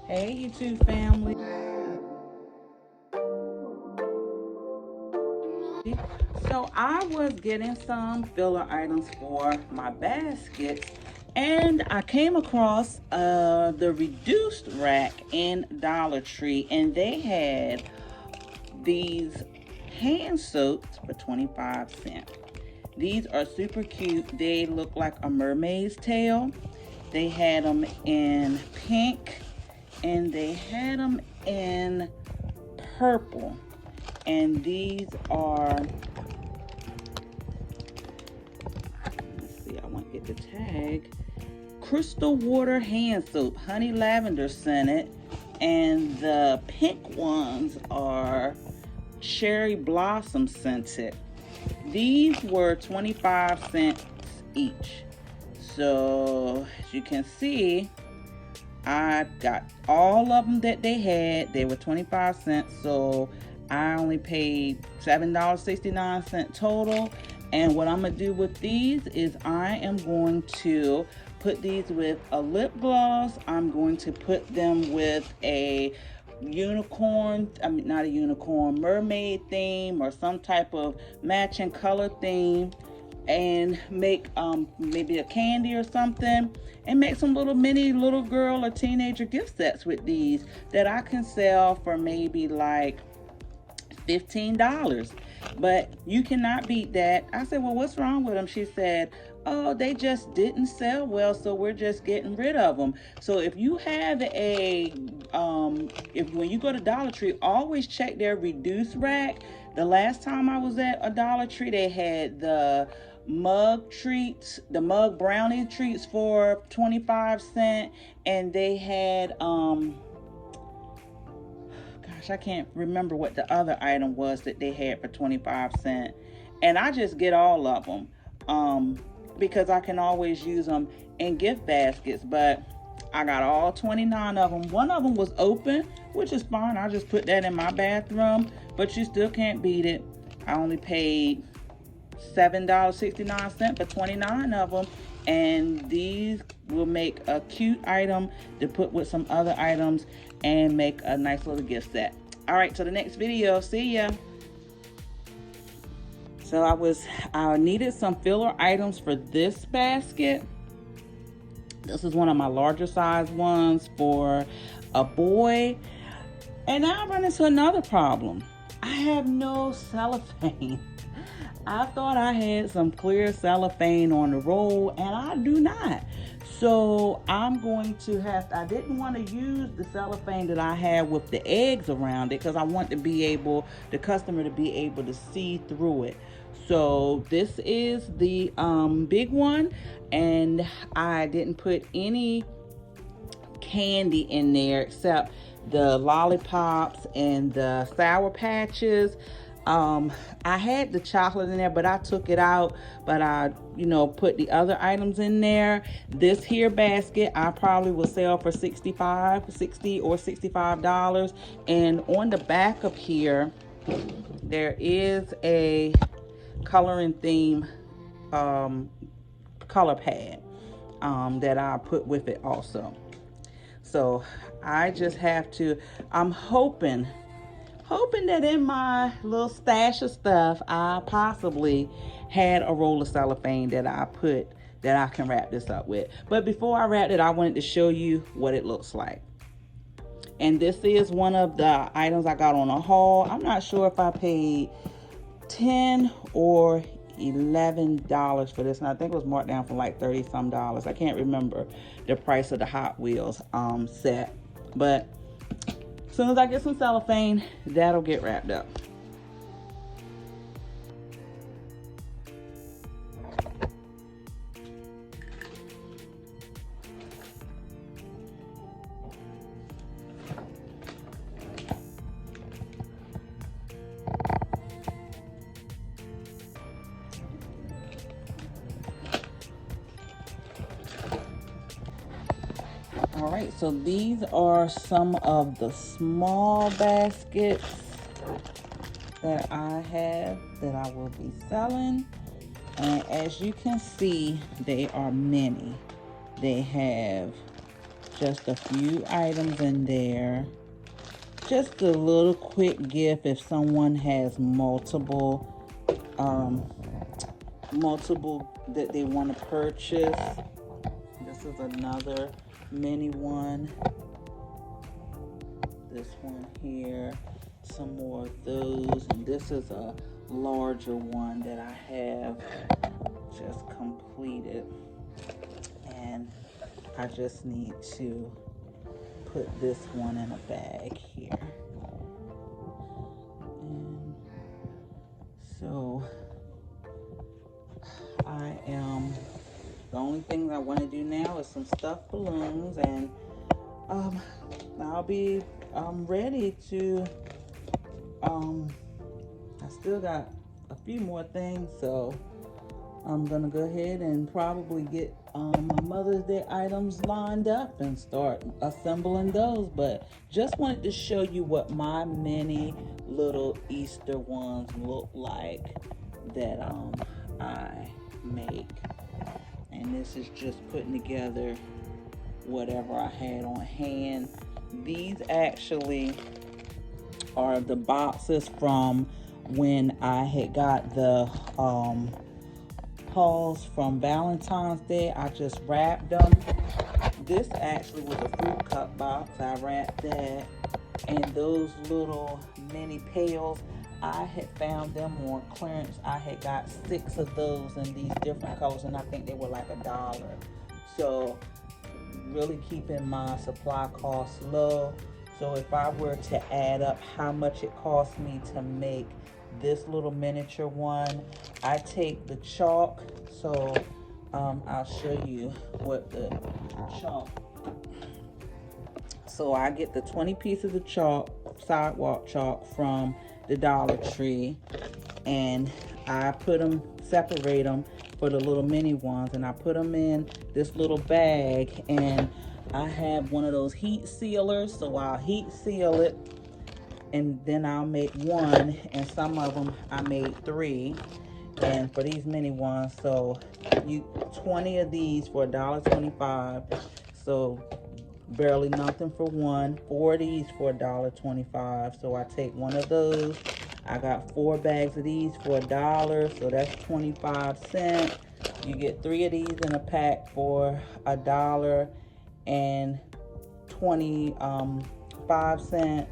Hey YouTube family. So I was getting some filler items for my basket and I came across the reduced rack in Dollar Tree, and they had these hand soaps for 25 cents. These are super cute. They look like a mermaid's tail. They had them in pink and they had them in purple. And these are, let's see, I want to get the tag. Crystal Water Hand Soap, honey lavender scented. And the pink ones are cherry blossom scented. These were 25 cents each. So as you can see, I got all of them that they had. They were 25 cents. So I only paid $7.69 total. And what I'm going to do with these is I am going to put these with a lip gloss. I'm going to put them with a unicorn, not a unicorn, mermaid theme or some type of matching color theme, and make maybe a candy or something, and make some little mini little girl or teenager gift sets with these that I can sell for maybe like $15. But you cannot beat that. I said, well, what's wrong with them? She said, oh, they just didn't sell well, so we're just getting rid of them. So if you have a if when you go to Dollar Tree, always check their reduced rack. The last time I was at a Dollar Tree, they had the mug treats, the mug brownie treats for 25 cents, and they had I can't remember what the other item was that they had for 25 cents. And I just get all of them because I can always use them in gift baskets. But I got all 29 of them. One of them was open, which is fine. I just put that in my bathroom, but you still can't beat it. I only paid $7.69 for 29 of them. And these will make a cute item to put with some other items and make a nice little gift set. All right, so the next video, see ya. So I needed some filler items for this basket. This is one of my larger size ones for a boy. And now I run into another problem. I have no cellophane. I thought I had some clear cellophane on the roll, and I do not. So I'm going to I didn't want to use the cellophane that I had with the eggs around it because I want the customer to be able to see through it. So this is the big one, and I didn't put any candy in there except the lollipops and the Sour Patches. I had the chocolate in there, but I took it out, but I, put the other items in there. This here basket, I probably will sell for $60 or $65. And on the back of here, there is a coloring theme, color pad, that I put with it also. So I just have to, I'm hoping that in my little stash of stuff, I possibly had a roll of cellophane that I can wrap this up with. But before I wrap it, I wanted to show you what it looks like. And this is one of the items I got on a haul. I'm not sure if I paid $10 or $11 for this, and I think it was marked down for like $30 some. I can't remember the price of the Hot Wheels set, but as soon as I get some cellophane, that'll get wrapped up. All right, so these are some of the small baskets that I have that I will be selling. And as you can see, they are many. They have just a few items in there. Just a little quick gift if someone has multiple that they want to purchase. This is another mini one. This one here, some more of those, and this is a larger one that I have just completed, and I just need to put this one in a bag here. And so the only thing I want to do now is some stuffed balloons, and I'll be ready to, I still got a few more things, so I'm gonna go ahead and probably get my Mother's Day items lined up and start assembling those. But just wanted to show you what my mini little Easter ones look like that I make. And this is just putting together whatever I had on hand. These actually are the boxes from when I had got the hauls from Valentine's Day. I just wrapped them. This actually was a fruit cup box. I wrapped that. And those little mini pails, I had found them on clearance. I had got 6 of those in these different colors, and I think they were like $1. So really keeping my supply costs low. So if I were to add up how much it cost me to make this little miniature one, I take the chalk. So I'll show you what the chalk. So I get the 20 pieces of chalk, sidewalk chalk from the Dollar Tree, and I put them, separate them for the little mini ones, and I put them in this little bag, and I have one of those heat sealers, so I'll heat seal it, and then I'll make one, and some of them I made 3, and for these mini ones, so 20 of these for $1.25, so barely nothing for one. 4 of these for $1.25, so I take one of those. I got 4 bags of these for $1, so that's 25 cents. You get 3 of these in a pack for $1 and 25 cents.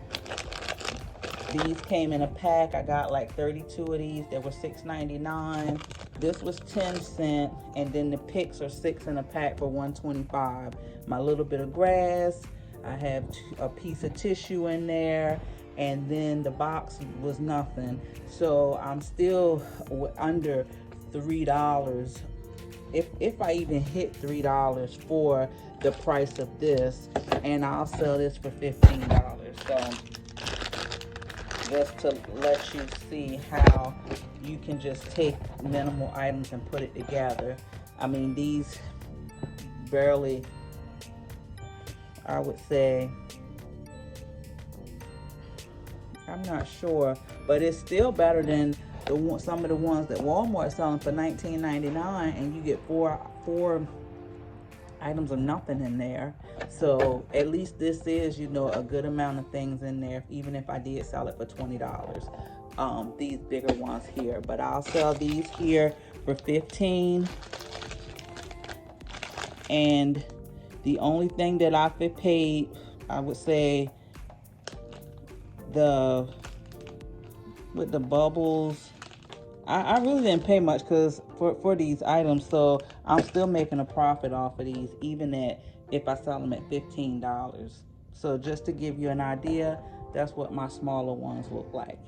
These came in a pack. I got like 32 of these. They were $6.99. This was 10 cents, and then the picks are 6 in a pack for $1.25. My little bit of grass. I have a piece of tissue in there, and then the box was nothing. So I'm still under $3. If I even hit $3 for the price of this, and I'll sell this for $15. So just to let you see how you can just take minimal items and put it together. I mean, these barely, I would say, I'm not sure, but it's still better than some of the ones that Walmart is selling for $19.99, and you get four items of nothing in there. So at least this is, a good amount of things in there, even if I did sell it for $20. These bigger ones here, but I'll sell these here for $15. And the only thing that I've paid, I would say, with the bubbles, I really didn't pay much because for these items, so I'm still making a profit off of these, even if I sell them at $15. So just to give you an idea, that's what my smaller ones look like.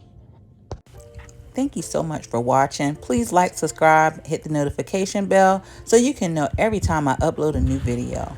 Thank you so much for watching. Please like, subscribe, hit the notification bell so you can know every time I upload a new video.